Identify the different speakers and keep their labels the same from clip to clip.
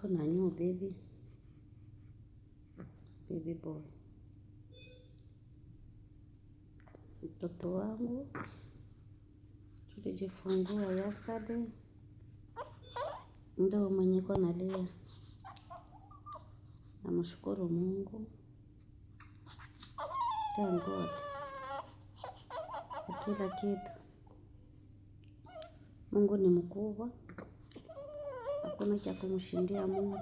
Speaker 1: Niko na new baby boy. Mtoto wangu tulijifungua yesterday, ndio mwenye niko nalia. Namshukuru Mungu, thank God kwa kila kitu. Mungu ni mkubwa, hakuna cha kumshindia Mungu.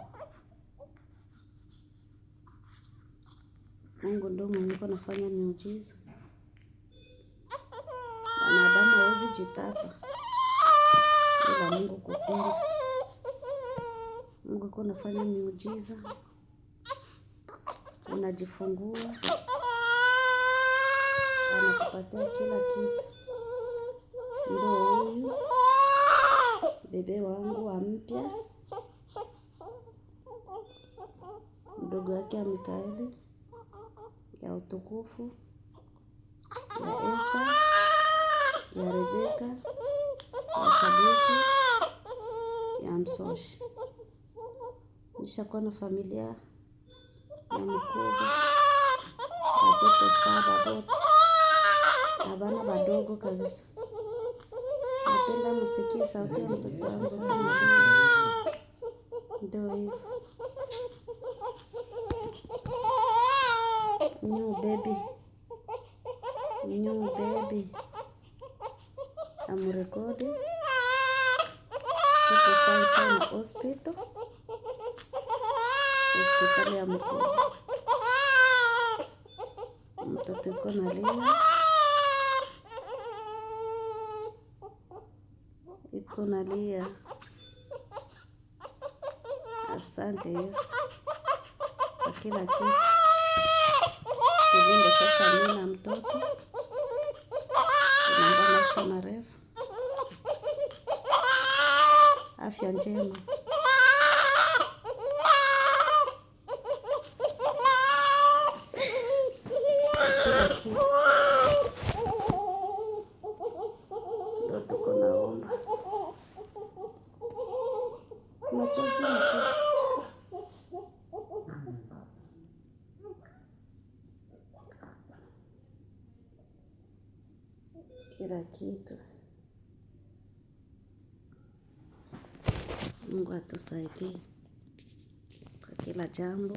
Speaker 1: Mungu ndio mwenye niko nafanya miujiza. Wanadamu hawezi jitapa ila Mungu kupenda. Mungu yuko nafanya miujiza. Unajifungua, anakupatia kila kitu. Ndio huyu bebe wangu wa mpya, mdogo wake ya Mikaeli, ya utukufu, ya Esther, ya Rebeka, ya Sadiki, ya Msoshi. Nishakuwa na familia ya mkubwa, watoto 7 wote, na bana badogo kabisa. Napenda msikie sauti ya mtoto wangu kama ndio hivyo. New baby. I'm recording. Tuko Sunshine Hospital. Hospitali ya mkubwa. Mtoto yuko nalia. Yuko nalia. Asante Yesu kwa kila kitu. Tulinde sasa mimi na mtoto. Tunaomba maisha marefu, afya njema. Kila kitu ndio tuko naomba. Kila kitu. Mungu atusaidie kwa kila jambo,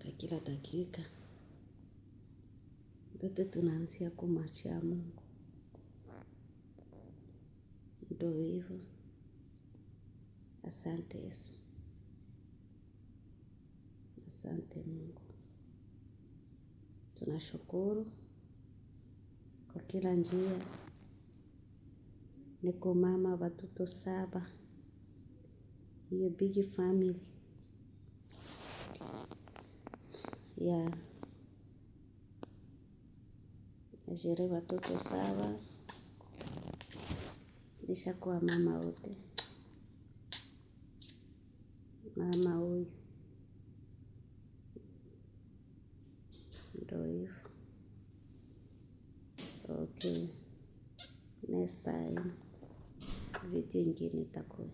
Speaker 1: kwa kila dakika. Yote tunaanzia kumwachia Mungu. Ndio hivyo. Asante Yesu. Asante Mungu. Tunashukuru kwa kila njia. Niko mama watoto 7. Hiyo big family. Najere watoto 7. Nishakuwa mama wote. Mama huyu. Ndio hivyo. Okay. Next time video ingine itakuwa.